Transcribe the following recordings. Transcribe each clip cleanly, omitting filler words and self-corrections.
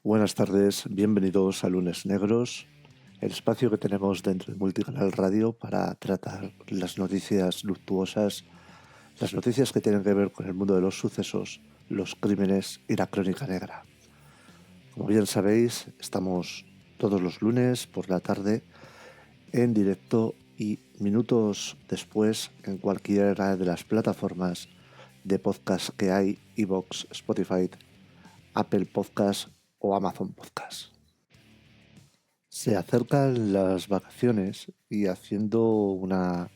Buenas tardes, bienvenidos a Lunes Negros, el espacio que tenemos dentro de Multicanal Radio para tratar las noticias luctuosas, las noticias que tienen que ver con el mundo de los sucesos, los crímenes y la crónica negra. Como bien sabéis, estamos todos los lunes por la tarde en directo y minutos después en cualquiera de las plataformas de podcast que hay, iVoox, Spotify, Apple Podcast o Amazon Podcast. Se acercan las vacaciones y haciendo una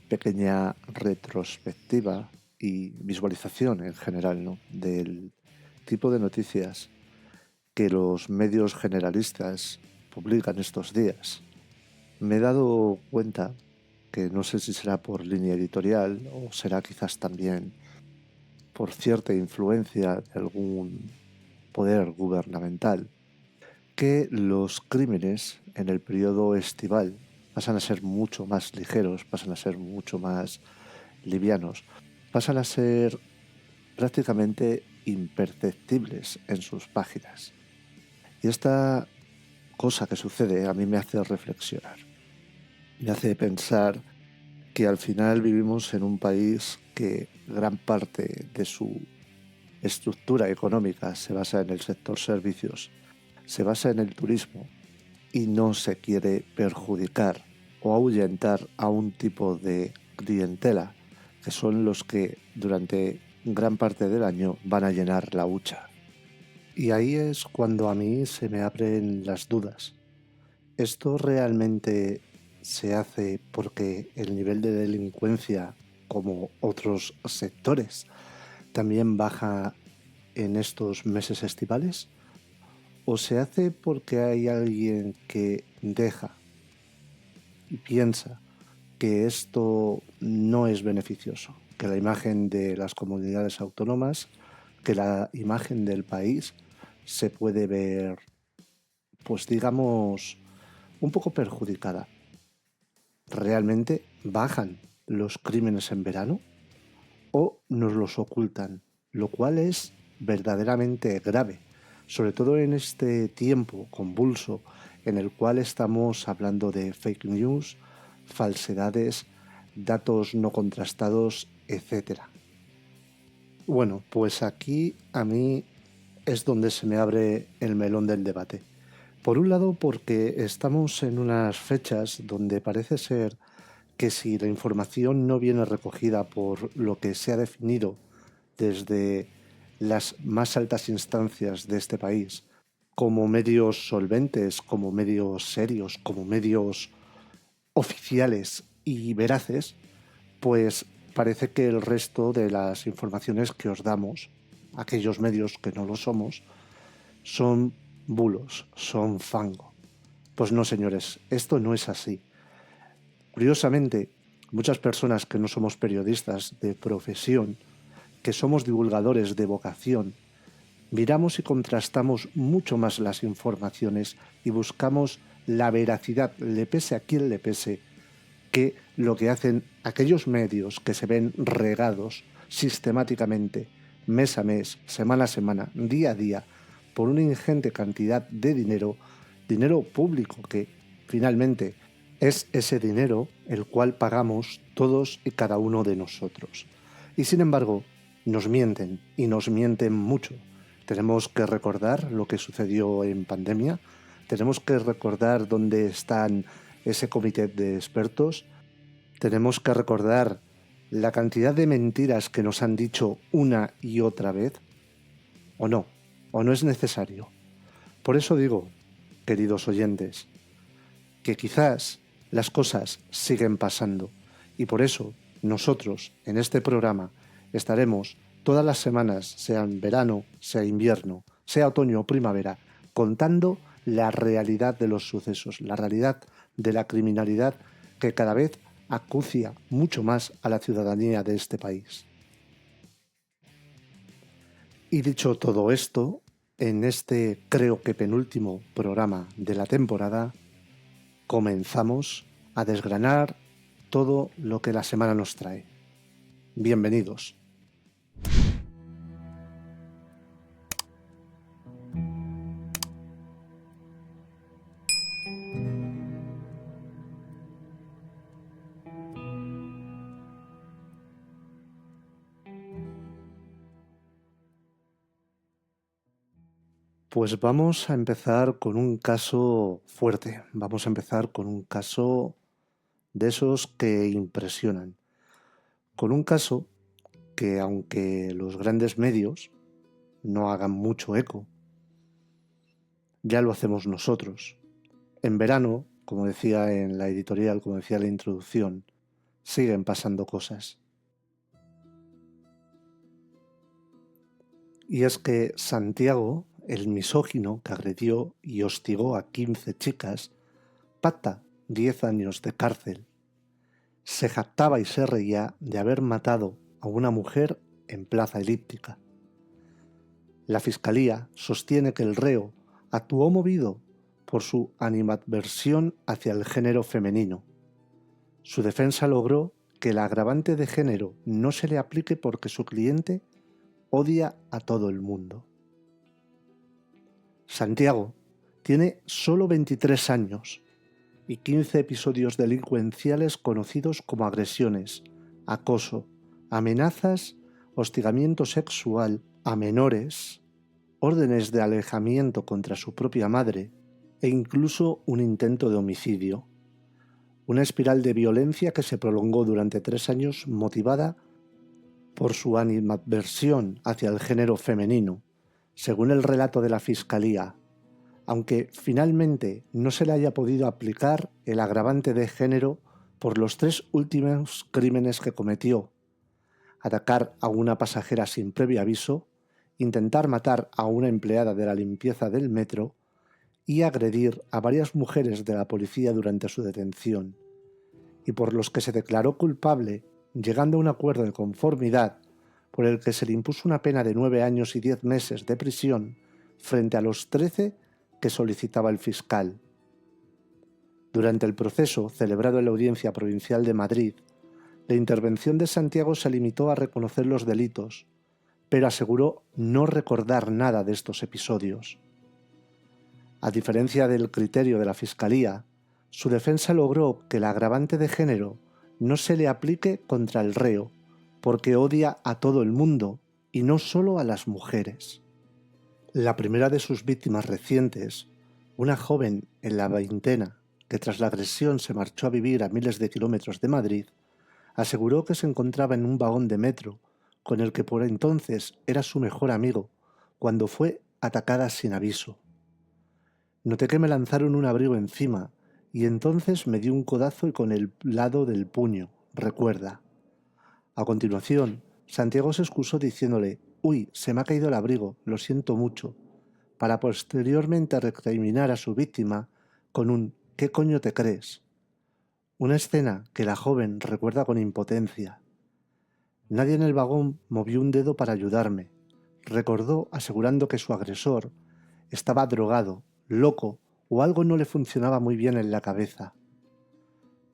pequeña retrospectiva y visualización en general, ¿no?, del tipo de noticias que los medios generalistas publican estos días. Me he dado cuenta que no sé si será por línea editorial o será quizás también por cierta influencia de algún poder gubernamental, que los crímenes en el periodo estival pasan a ser mucho más ligeros, pasan a ser mucho más livianos, pasan a ser prácticamente imperceptibles en sus páginas. Y esta cosa que sucede a mí me hace reflexionar, me hace pensar que al final vivimos en un país que gran parte de su estructura económica se basa en el sector servicios, se basa en el turismo y no se quiere perjudicar o ahuyentar a un tipo de clientela que son los que durante gran parte del año van a llenar la hucha. Y ahí es cuando a mí se me abren las dudas. ¿Esto realmente se hace porque el nivel de delincuencia, como otros sectores, también baja en estos meses estivales? ¿O se hace porque hay alguien que deja y piensa que esto no es beneficioso, que la imagen de las comunidades autónomas, que la imagen del país se puede ver, pues digamos, un poco perjudicada? ¿Realmente bajan los crímenes en verano o nos los ocultan? Lo cual es verdaderamente grave, sobre todo en este tiempo convulso en el cual estamos hablando de fake news, falsedades, datos no contrastados, etc. Bueno, pues aquí a mí es donde se me abre el melón del debate. Por un lado, porque estamos en unas fechas donde parece ser que si la información no viene recogida por lo que se ha definido desde las más altas instancias de este país, como medios solventes, como medios serios, como medios oficiales y veraces, pues parece que el resto de las informaciones que os damos, aquellos medios que no lo somos, son bulos, son fango. Pues no, señores, esto no es así. Curiosamente, muchas personas que no somos periodistas de profesión, que somos divulgadores de vocación, miramos y contrastamos mucho más las informaciones y buscamos la veracidad, le pese a quien le pese, que lo que hacen aquellos medios que se ven regados sistemáticamente, mes a mes, semana a semana, día a día, por una ingente cantidad de dinero, dinero público que finalmente es ese dinero el cual pagamos todos y cada uno de nosotros. Y sin embargo, nos mienten y nos mienten mucho. Tenemos que recordar lo que sucedió en pandemia, tenemos que recordar dónde están ese comité de expertos, tenemos que recordar la cantidad de mentiras que nos han dicho una y otra vez, o no es necesario. Por eso digo, queridos oyentes, que quizás las cosas siguen pasando y por eso nosotros en este programa estaremos todas las semanas, sea en verano, sea invierno, sea otoño o primavera, contando la realidad de los sucesos, la realidad de la criminalidad que cada vez acucia mucho más a la ciudadanía de este país. Y dicho todo esto, en este creo que penúltimo programa de la temporada, comenzamos a desgranar todo lo que la semana nos trae. Bienvenidos. Pues vamos a empezar con un caso fuerte, vamos a empezar con un caso de esos que impresionan, con un caso que aunque los grandes medios no hagan mucho eco, ya lo hacemos nosotros. En verano, como decía en la editorial, como decía en la introducción, siguen pasando cosas. Y es que Santiago, el misógino que agredió y hostigó a 15 chicas, pacta 10 años de cárcel. Se jactaba y se reía de haber matado a una mujer en Plaza Elíptica. La fiscalía sostiene que el reo actuó movido por su animadversión hacia el género femenino. Su defensa logró que el agravante de género no se le aplique porque su cliente odia a todo el mundo. Santiago tiene solo 23 años y 15 episodios delincuenciales conocidos como agresiones, acoso, amenazas, hostigamiento sexual a menores, órdenes de alejamiento contra su propia madre e incluso un intento de homicidio. Una espiral de violencia que se prolongó durante 3 años motivada por su animadversión hacia el género femenino, según el relato de la Fiscalía, aunque finalmente no se le haya podido aplicar el agravante de género por los 3 últimos crímenes que cometió: atacar a una pasajera sin previo aviso, intentar matar a una empleada de la limpieza del metro y agredir a varias mujeres de la policía durante su detención, y por los que se declaró culpable, llegando a un acuerdo de conformidad por el que se le impuso una pena de 9 años y 10 meses de prisión frente a los 13 que solicitaba el fiscal. Durante el proceso, celebrado en la Audiencia Provincial de Madrid, la intervención de Santiago se limitó a reconocer los delitos, pero aseguró no recordar nada de estos episodios. A diferencia del criterio de la Fiscalía, su defensa logró que el agravante de género no se le aplique contra el reo, porque odia a todo el mundo y no solo a las mujeres. La primera de sus víctimas recientes, una joven en la veintena que tras la agresión se marchó a vivir a miles de kilómetros de Madrid, aseguró que se encontraba en un vagón de metro con el que por entonces era su mejor amigo, cuando fue atacada sin aviso. Noté que me lanzaron un abrigo encima y entonces me dio un codazo y con el lado del puño, recuerda. A continuación, Santiago se excusó diciéndole: «Uy, se me ha caído el abrigo, lo siento mucho», para posteriormente recriminar a su víctima con un «¿Qué coño te crees?». Una escena que la joven recuerda con impotencia. Nadie en el vagón movió un dedo para ayudarme, recordó, asegurando que su agresor estaba drogado, loco o algo no le funcionaba muy bien en la cabeza.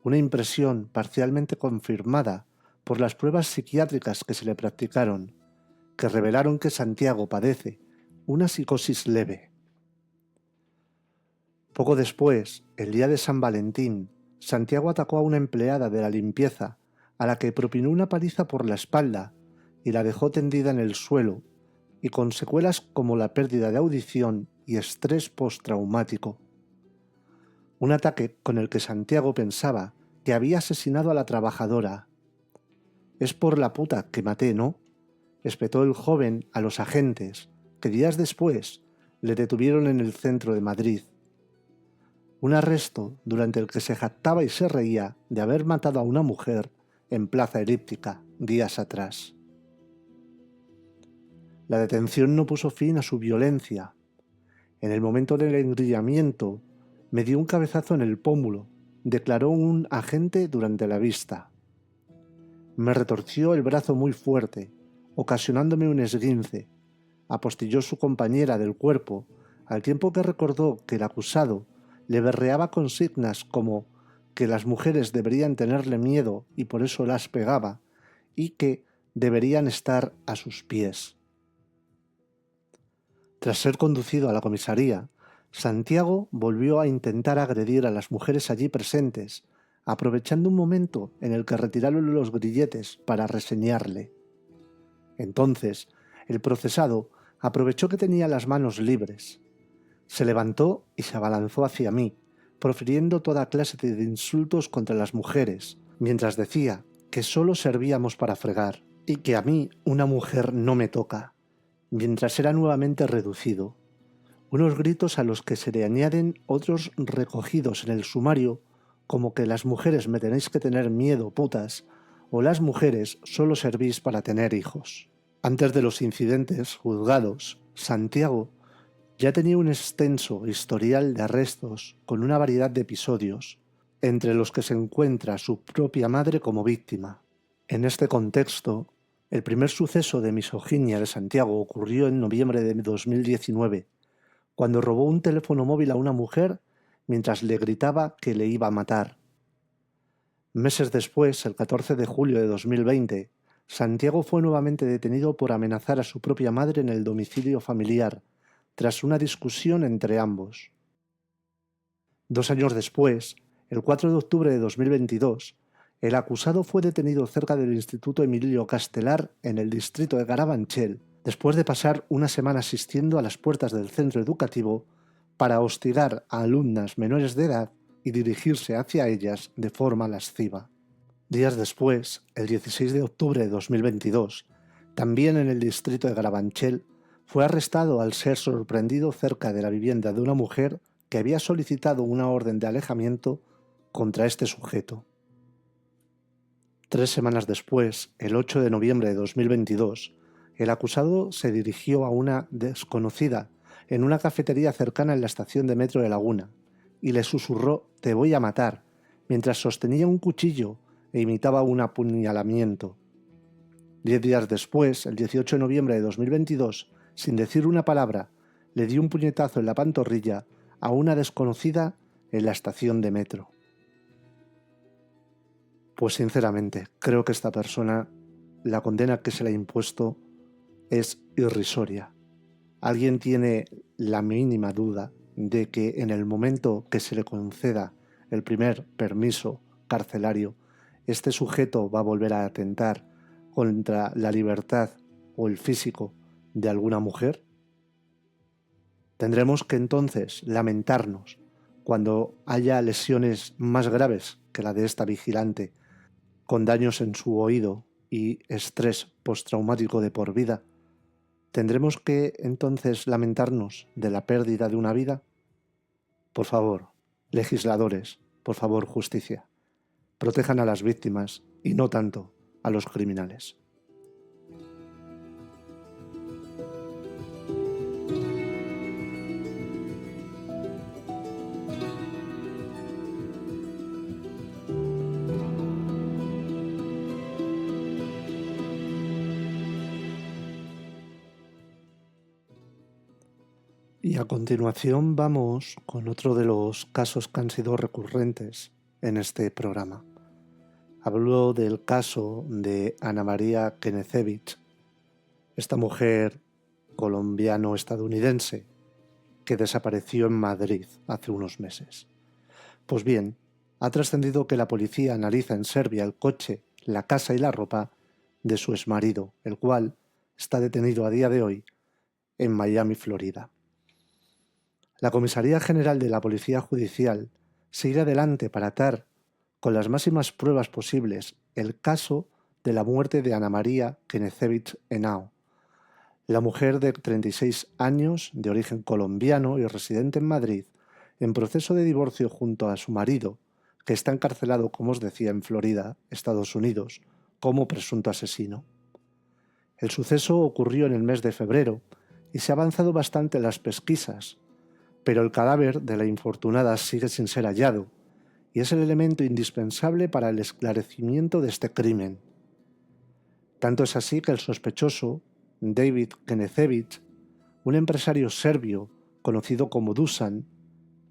Una impresión parcialmente confirmada por las pruebas psiquiátricas que se le practicaron, que revelaron que Santiago padece una psicosis leve. Poco después, el día de San Valentín, Santiago atacó a una empleada de la limpieza, a la que propinó una paliza por la espalda y la dejó tendida en el suelo, y con secuelas como la pérdida de audición y estrés postraumático. Un ataque con el que Santiago pensaba que había asesinado a la trabajadora. «Es por la puta que maté, ¿no?», espetó el joven a los agentes, que días después le detuvieron en el centro de Madrid. Un arresto durante el que se jactaba y se reía de haber matado a una mujer en Plaza Elíptica días atrás. La detención no puso fin a su violencia. En el momento del engrillamiento me dio un cabezazo en el pómulo, declaró un agente durante la vista. Me retorció el brazo muy fuerte, ocasionándome un esguince, apostilló su compañera del cuerpo, al tiempo que recordó que el acusado le berreaba consignas como que las mujeres deberían tenerle miedo y por eso las pegaba, y que deberían estar a sus pies. Tras ser conducido a la comisaría, Santiago volvió a intentar agredir a las mujeres allí presentes, aprovechando un momento en el que retiraron los grilletes para reseñarle. Entonces, el procesado aprovechó que tenía las manos libres, Se levantó y se abalanzó hacia mí, profiriendo toda clase de insultos contra las mujeres, mientras decía que solo servíamos para fregar y que a mí una mujer no me toca, mientras era nuevamente reducido. Unos gritos a los que se le añaden otros recogidos en el sumario, como que las mujeres me tenéis que tener miedo, putas, o las mujeres solo servís para tener hijos. Antes de los incidentes juzgados, Santiago ya tenía un extenso historial de arrestos con una variedad de episodios, entre los que se encuentra su propia madre como víctima. En este contexto, el primer suceso de misoginia de Santiago ocurrió en noviembre de 2019, cuando robó un teléfono móvil a una mujer mientras le gritaba que le iba a matar. Meses después, el 14 de julio de 2020, Santiago fue nuevamente detenido por amenazar a su propia madre en el domicilio familiar, tras una discusión entre ambos. 2 años después, el 4 de octubre de 2022, el acusado fue detenido cerca del Instituto Emilio Castelar en el distrito de Carabanchel, después de pasar una semana asistiendo a las puertas del centro educativo para hostigar a alumnas menores de edad y dirigirse hacia ellas de forma lasciva. Días después, el 16 de octubre de 2022, también en el distrito de Carabanchel, fue arrestado al ser sorprendido cerca de la vivienda de una mujer que había solicitado una orden de alejamiento contra este sujeto. 3 semanas después, el 8 de noviembre de 2022, el acusado se dirigió a una desconocida en una cafetería cercana en la estación de metro de Laguna y le susurró «Te voy a matar», mientras sostenía un cuchillo e imitaba un apuñalamiento. 10 días después, el 18 de noviembre de 2022, sin decir una palabra, le dio un puñetazo en la pantorrilla a una desconocida en la estación de metro. Pues sinceramente, creo que esta persona, la condena que se le ha impuesto es irrisoria. ¿Alguien tiene la mínima duda de que en el momento que se le conceda el primer permiso carcelario, este sujeto va a volver a atentar contra la libertad o el físico de alguna mujer? Tendremos que entonces lamentarnos cuando haya lesiones más graves que la de esta vigilante, con daños en su oído y estrés postraumático de por vida. ¿Tendremos que entonces lamentarnos de la pérdida de una vida? Por favor, legisladores, por favor, justicia, protejan a las víctimas y no tanto a los criminales. Y a continuación vamos con otro de los casos que han sido recurrentes en este programa. Hablo del caso de Ana María Knežević, esta mujer colombiano-estadounidense que desapareció en Madrid hace unos meses. Pues bien, ha trascendido que la policía analiza en Serbia el coche, la casa y la ropa de su exmarido, el cual está detenido a día de hoy en Miami, Florida. La Comisaría General de la Policía Judicial sigue adelante para atar con las máximas pruebas posibles el caso de la muerte de Ana María Knežević Henao, la mujer de 36 años, de origen colombiano y residente en Madrid, en proceso de divorcio junto a su marido, que está encarcelado, como os decía, en Florida, Estados Unidos, como presunto asesino. El suceso ocurrió en el mes de febrero y se ha avanzado bastante en las pesquisas, pero el cadáver de la infortunada sigue sin ser hallado y es el elemento indispensable para el esclarecimiento de este crimen. Tanto es así que el sospechoso, David Knežević, un empresario serbio conocido como Dusan,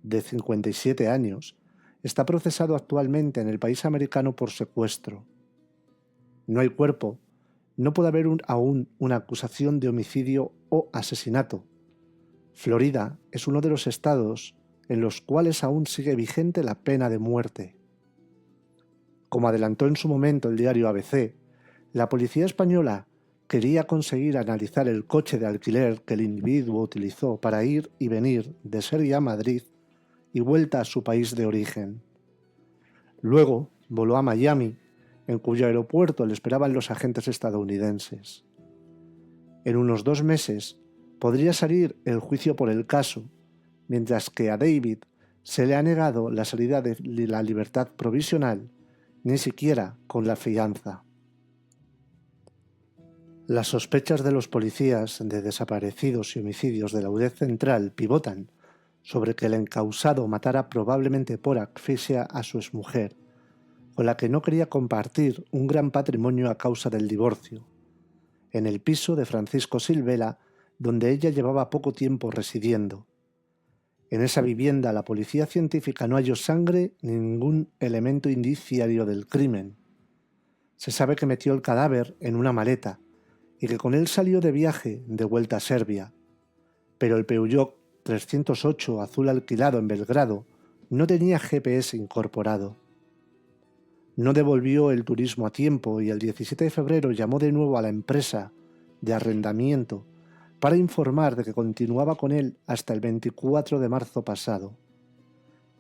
de 57 años, está procesado actualmente en el país americano por secuestro. No hay cuerpo, no puede haber aún una acusación de homicidio o asesinato. Florida es uno de los estados en los cuales aún sigue vigente la pena de muerte. Como adelantó en su momento el diario ABC, la policía española quería conseguir analizar el coche de alquiler que el individuo utilizó para ir y venir de Serbia a Madrid y vuelta a su país de origen. Luego voló a Miami, en cuyo aeropuerto le esperaban los agentes estadounidenses. En unos 2 meses podría salir el juicio por el caso, mientras que a David se le ha negado la salida de la libertad provisional, ni siquiera con la fianza. Las sospechas de los policías de desaparecidos y homicidios de la UDEF Central pivotan sobre que el encausado matara probablemente por asfixia a su exmujer, con la que no quería compartir un gran patrimonio a causa del divorcio, en el piso de Francisco Silvela, donde ella llevaba poco tiempo residiendo. En esa vivienda la policía científica no halló sangre ni ningún elemento indiciario del crimen. Se sabe que metió el cadáver en una maleta y que con él salió de viaje de vuelta a Serbia, pero el Peugeot 308 azul alquilado en Belgrado no tenía GPS incorporado. No devolvió el turismo a tiempo y el 17 de febrero llamó de nuevo a la empresa de arrendamiento para informar de que continuaba con él hasta el 24 de marzo pasado.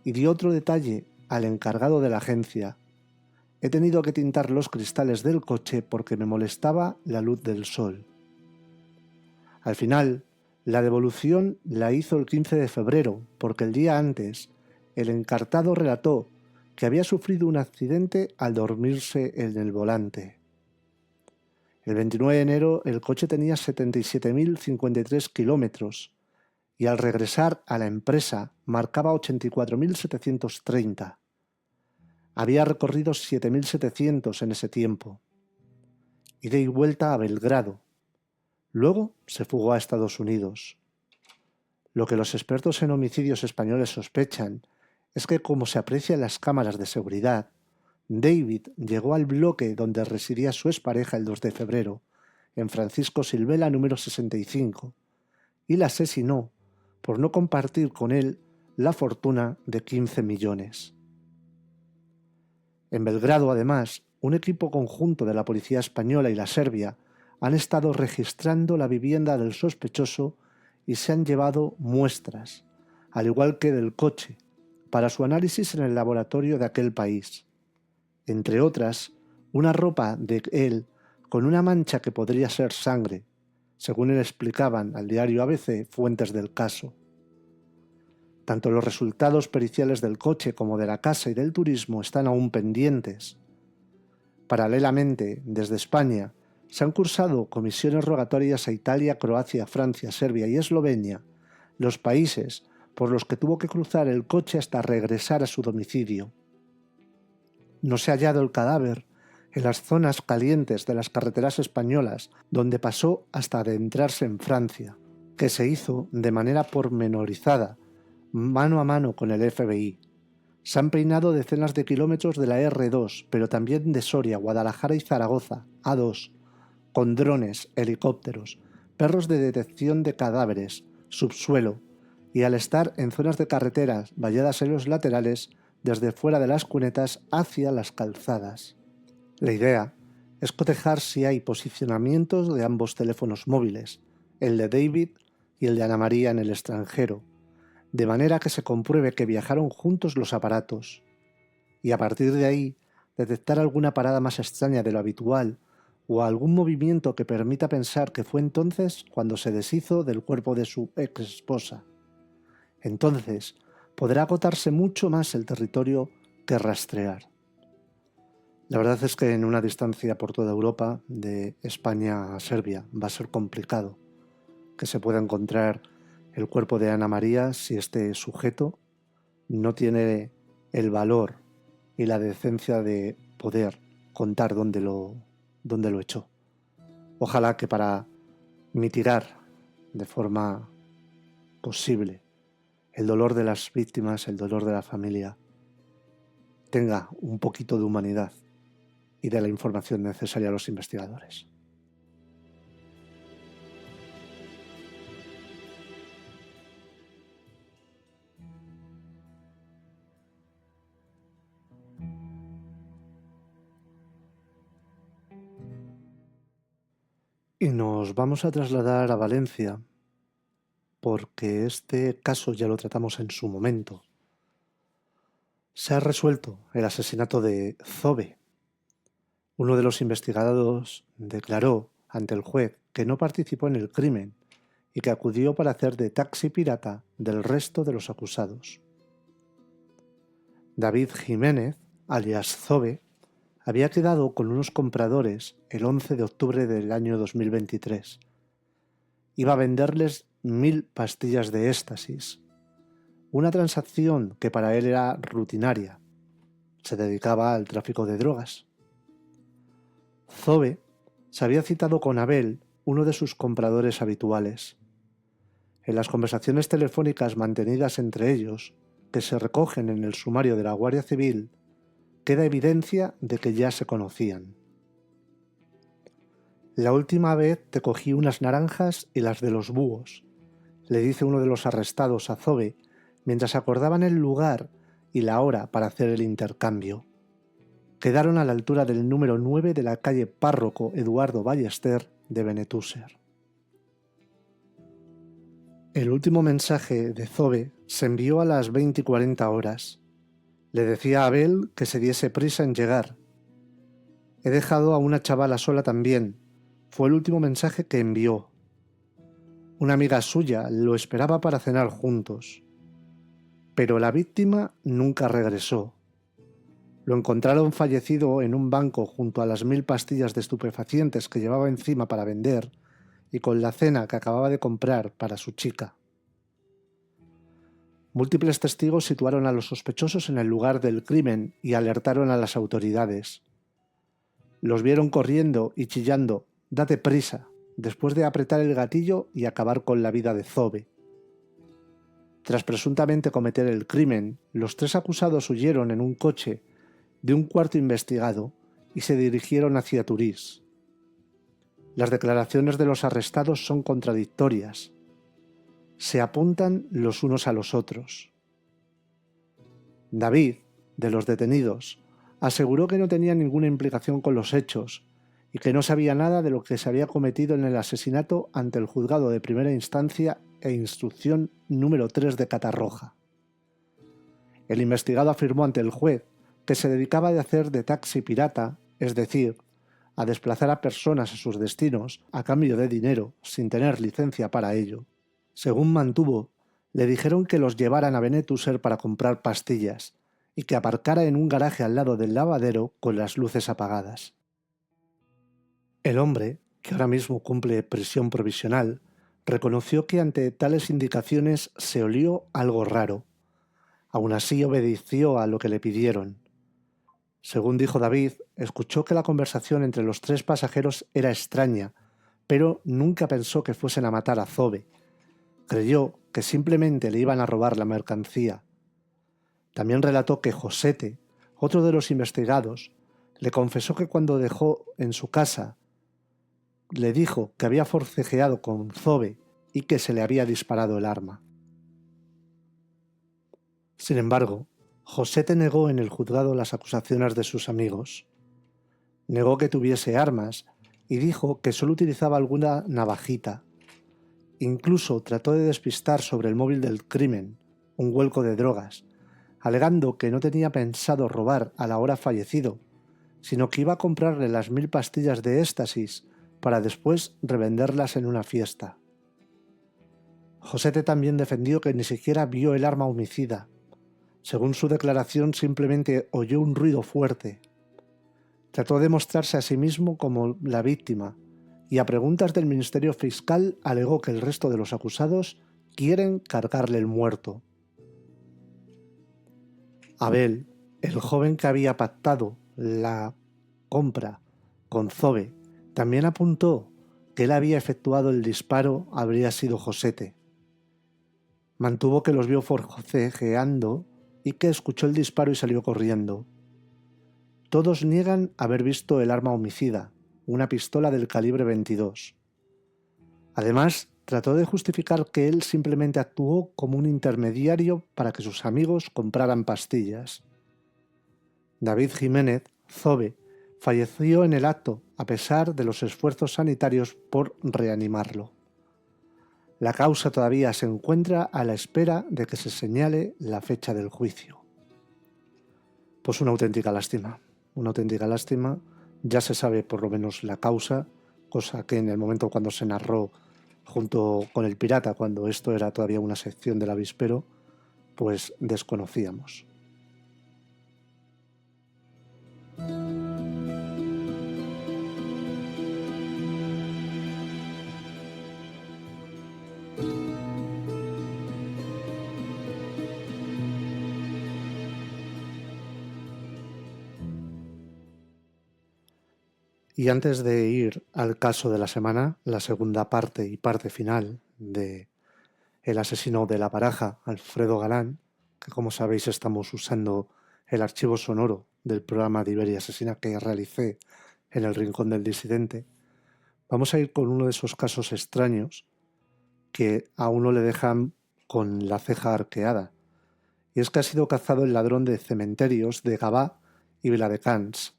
Y dio otro detalle al encargado de la agencia: he tenido que tintar los cristales del coche porque me molestaba la luz del sol. Al final, la devolución la hizo el 15 de febrero porque el día antes el encartado relató que había sufrido un accidente al dormirse en el volante. El 29 de enero el coche tenía 77.053 kilómetros y al regresar a la empresa marcaba 84.730. Había recorrido 7.700 en ese tiempo. Ida y vuelta a Belgrado. Luego se fugó a Estados Unidos. Lo que los expertos en homicidios españoles sospechan es que, como se aprecia en las cámaras de seguridad, David llegó al bloque donde residía su expareja el 2 de febrero, en Francisco Silvela número 65, y la asesinó por no compartir con él la fortuna de 15 millones. En Belgrado, además, un equipo conjunto de la policía española y la serbia han estado registrando la vivienda del sospechoso y se han llevado muestras, al igual que del coche, para su análisis en el laboratorio de aquel país. Entre otras, una ropa de él con una mancha que podría ser sangre, según le explicaban al diario ABC fuentes del caso. Tanto los resultados periciales del coche como de la casa y del turismo están aún pendientes. Paralelamente, desde España, se han cursado comisiones rogatorias a Italia, Croacia, Francia, Serbia y Eslovenia, los países por los que tuvo que cruzar el coche hasta regresar a su domicilio. No se ha hallado el cadáver en las zonas calientes de las carreteras españolas, donde pasó hasta adentrarse en Francia, que se hizo de manera pormenorizada, mano a mano con el FBI. Se han peinado decenas de kilómetros de la R2, pero también de Soria, Guadalajara y Zaragoza, A2, con drones, helicópteros, perros de detección de cadáveres, subsuelo, y al estar en zonas de carreteras valladas en los laterales, desde fuera de las cunetas hacia las calzadas. La idea es cotejar si hay posicionamientos de ambos teléfonos móviles, el de David y el de Ana María en el extranjero, de manera que se compruebe que viajaron juntos los aparatos, y a partir de ahí detectar alguna parada más extraña de lo habitual o algún movimiento que permita pensar que fue entonces cuando se deshizo del cuerpo de su ex esposa. Entonces podrá agotarse mucho más el territorio que rastrear. La verdad es que en una distancia por toda Europa, de España a Serbia, va a ser complicado que se pueda encontrar el cuerpo de Ana María si este sujeto no tiene el valor y la decencia de poder contar dónde lo echó. Ojalá que para mitigar de forma posible el dolor de las víctimas, el dolor de la familia, tenga un poquito de humanidad y de la información necesaria a los investigadores. Y nos vamos a trasladar a Valencia porque este caso ya lo tratamos en su momento. Se ha resuelto el asesinato de Zobe. Uno de los investigados declaró ante el juez que no participó en el crimen y que acudió para hacer de taxi pirata del resto de los acusados. David Jiménez, alias Zobe, había quedado con unos compradores el 11 de octubre del año 2023. Iba a venderles 1000 pastillas de éxtasis, una transacción que para él era rutinaria. Se dedicaba al tráfico de drogas. Zobe se había citado con Abel, uno de sus compradores habituales. En las conversaciones telefónicas mantenidas entre ellos, que se recogen en el sumario de la Guardia Civil, queda evidencia de que ya se conocían. La última vez te cogí unas naranjas y las de los búhos, le dice uno de los arrestados a Zobe mientras acordaban el lugar y la hora para hacer el intercambio. Quedaron a la altura del número 9 de la calle Párroco Eduardo Ballester de Benetúser. El último mensaje de Zobe se envió a las 20:40 horas. Le decía a Abel que se diese prisa en llegar. He dejado a una chavala sola también. Fue el último mensaje que envió. Una amiga suya lo esperaba para cenar juntos. Pero la víctima nunca regresó. Lo encontraron fallecido en un banco junto a las 1000 pastillas de estupefacientes que llevaba encima para vender y con la cena que acababa de comprar para su chica. Múltiples testigos situaron a los sospechosos en el lugar del crimen y alertaron a las autoridades. Los vieron corriendo y chillando «Date prisa», después de apretar el gatillo y acabar con la vida de Zobe. Tras presuntamente cometer el crimen, los 3 acusados huyeron en un coche de un cuarto investigado y se dirigieron hacia Turís. Las declaraciones de los arrestados son contradictorias. Se apuntan los unos a los otros. David, de los detenidos, aseguró que no tenía ninguna implicación con los hechos y que no sabía nada de lo que se había cometido en el asesinato ante el juzgado de primera instancia e instrucción número 3 de Catarroja. El investigado afirmó ante el juez que se dedicaba a hacer de taxi pirata, es decir, a desplazar a personas a sus destinos a cambio de dinero sin tener licencia para ello. Según mantuvo, le dijeron que los llevaran a Benetúser para comprar pastillas y que aparcara en un garaje al lado del lavadero con las luces apagadas. El hombre, que ahora mismo cumple prisión provisional, reconoció que ante tales indicaciones se olió algo raro. Aún así obedeció a lo que le pidieron. Según dijo David, escuchó que la conversación entre los 3 pasajeros era extraña, pero nunca pensó que fuesen a matar a Zobe. Creyó que simplemente le iban a robar la mercancía. También relató que Josete, otro de los investigados, le confesó que cuando dejó en su casa, le dijo que había forcejeado con Zobe y que se le había disparado el arma. Sin embargo, Josete negó en el juzgado las acusaciones de sus amigos. Negó que tuviese armas y dijo que solo utilizaba alguna navajita. Incluso trató de despistar sobre el móvil del crimen, un vuelco de drogas, alegando que no tenía pensado robar al ahora fallecido, sino que iba a comprarle las 1000 pastillas de éxtasis para después revenderlas en una fiesta. Josete también defendió que ni siquiera vio el arma homicida. Según su declaración, simplemente oyó un ruido fuerte. Trató de mostrarse a sí mismo como la víctima y a preguntas del Ministerio Fiscal alegó que el resto de los acusados quieren cargarle el muerto. Abel, el joven que había pactado la compra con Zobe, también apuntó que él había efectuado el disparo habría sido Josete. Mantuvo que los vio forcejeando y que escuchó el disparo y salió corriendo. Todos niegan haber visto el arma homicida, una pistola del calibre 22. Además, trató de justificar que él simplemente actuó como un intermediario para que sus amigos compraran pastillas. David Jiménez, Zobe, falleció en el acto a pesar de los esfuerzos sanitarios por reanimarlo. La causa todavía se encuentra a la espera de que se señale la fecha del juicio. Pues una auténtica lástima. Ya se sabe por lo menos la causa, cosa que en el momento cuando se narró junto con El Pirata, cuando esto era todavía una sección del avispero, pues desconocíamos. Y antes de ir al caso de la semana, la segunda parte y parte final de El asesino de la baraja, Alfredo Galán, que como sabéis estamos usando el archivo sonoro del programa de Iberia Asesina que realicé en el Rincón del Disidente, vamos a ir con uno de esos casos extraños que a uno le dejan con la ceja arqueada. Y es que ha sido cazado el ladrón de cementerios de Gavà y Viladecans.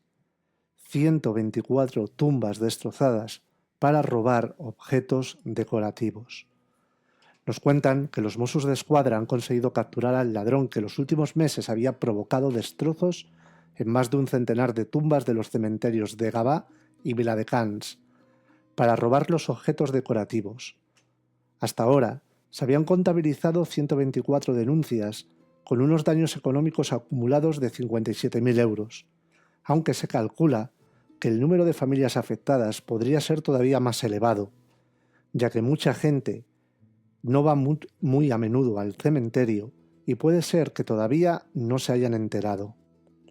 124 tumbas destrozadas para robar objetos decorativos. Nos cuentan que los Mossos d'Esquadra han conseguido capturar al ladrón que en los últimos meses había provocado destrozos en más de un centenar de tumbas de los cementerios de Gavà y Viladecans para robar los objetos decorativos. Hasta ahora se habían contabilizado 124 denuncias con unos daños económicos acumulados de 57.000 euros, aunque se calcula que el número de familias afectadas podría ser todavía más elevado, ya que mucha gente no va muy a menudo al cementerio y puede ser que todavía no se hayan enterado.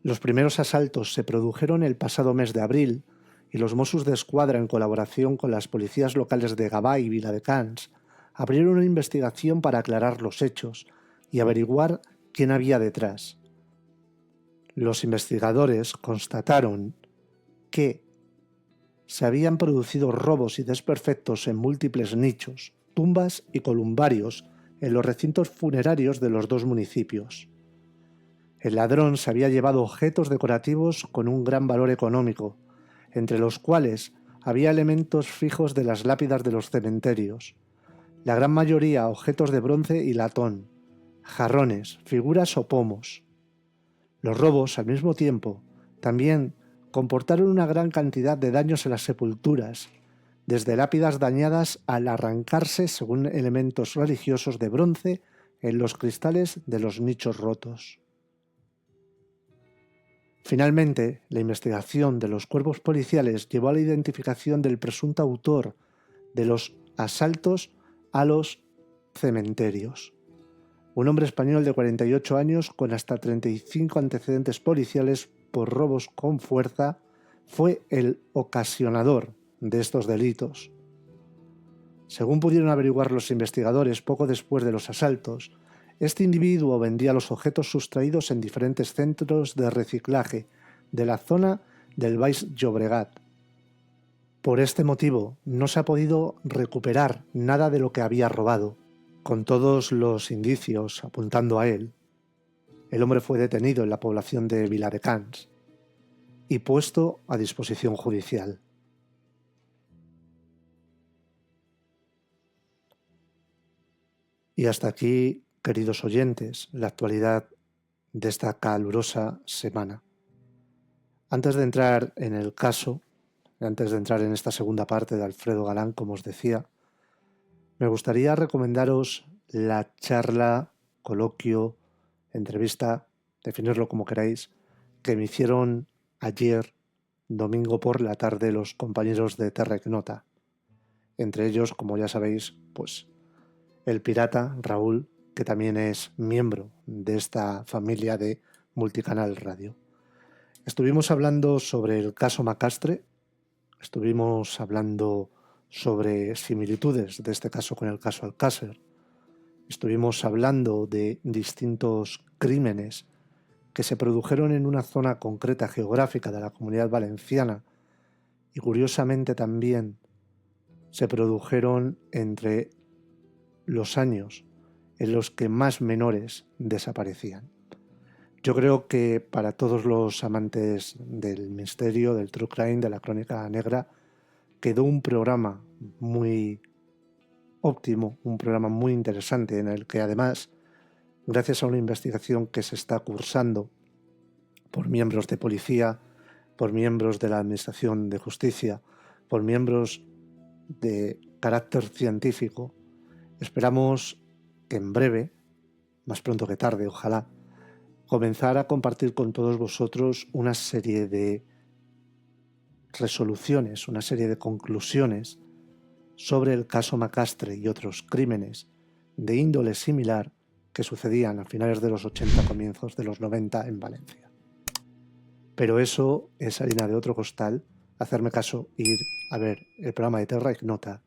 Los primeros asaltos se produjeron el pasado mes de abril y los Mossos d'Esquadra, en colaboración con las policías locales de Gavà y Viladecans, abrieron una investigación para aclarar los hechos y averiguar quién había detrás. Los investigadores constataron que se habían producido robos y desperfectos en múltiples nichos, tumbas y columbarios en los recintos funerarios de los dos municipios. El ladrón se había llevado objetos decorativos con un gran valor económico, entre los cuales había elementos fijos de las lápidas de los cementerios, la gran mayoría objetos de bronce y latón, jarrones, figuras o pomos. Los robos, al mismo tiempo, también comportaron una gran cantidad de daños en las sepulturas, desde lápidas dañadas al arrancarse, según elementos religiosos de bronce, en los cristales de los nichos rotos. Finalmente, la investigación de los cuerpos policiales llevó a la identificación del presunto autor de los asaltos a los cementerios. Un hombre español de 48 años con hasta 35 antecedentes policiales por robos con fuerza fue el ocasionador de estos delitos. Según pudieron averiguar los investigadores poco después de los asaltos, este individuo vendía los objetos sustraídos en diferentes centros de reciclaje de la zona del Baix Llobregat. Por este motivo, no se ha podido recuperar nada de lo que había robado. Con todos los indicios apuntando a él, el hombre fue detenido en la población de Viladecans y puesto a disposición judicial. Y hasta aquí, queridos oyentes, la actualidad de esta calurosa semana. Antes de entrar en el caso, antes de entrar en esta segunda parte de Alfredo Galán, como os decía, me gustaría recomendaros la charla, coloquio, entrevista, definirlo como queráis, que me hicieron ayer, domingo por la tarde, los compañeros de Terra Ignota. Entre ellos, como ya sabéis, pues el pirata Raúl, que también es miembro de esta familia de Multicanal Radio. Estuvimos hablando sobre el caso Macastre, estuvimos hablando sobre similitudes de este caso con el caso Alcácer, estuvimos hablando de distintos crímenes que se produjeron en una zona concreta geográfica de la Comunidad Valenciana y curiosamente también se produjeron entre los años en los que más menores desaparecían. Yo creo que para todos los amantes del misterio, del true crime, de la crónica negra, quedó un programa muy óptimo, un programa muy interesante en el que además, gracias a una investigación que se está cursando por miembros de policía, por miembros de la Administración de Justicia, por miembros de carácter científico, esperamos que en breve, más pronto que tarde, ojalá, comenzar a compartir con todos vosotros una serie de resoluciones, una serie de conclusiones sobre el caso Macastre y otros crímenes de índole similar que sucedían a finales de los 80, comienzos de los 90 en Valencia. Pero eso es harina de otro costal, hacerme caso e ir a ver el programa de Terra Ignota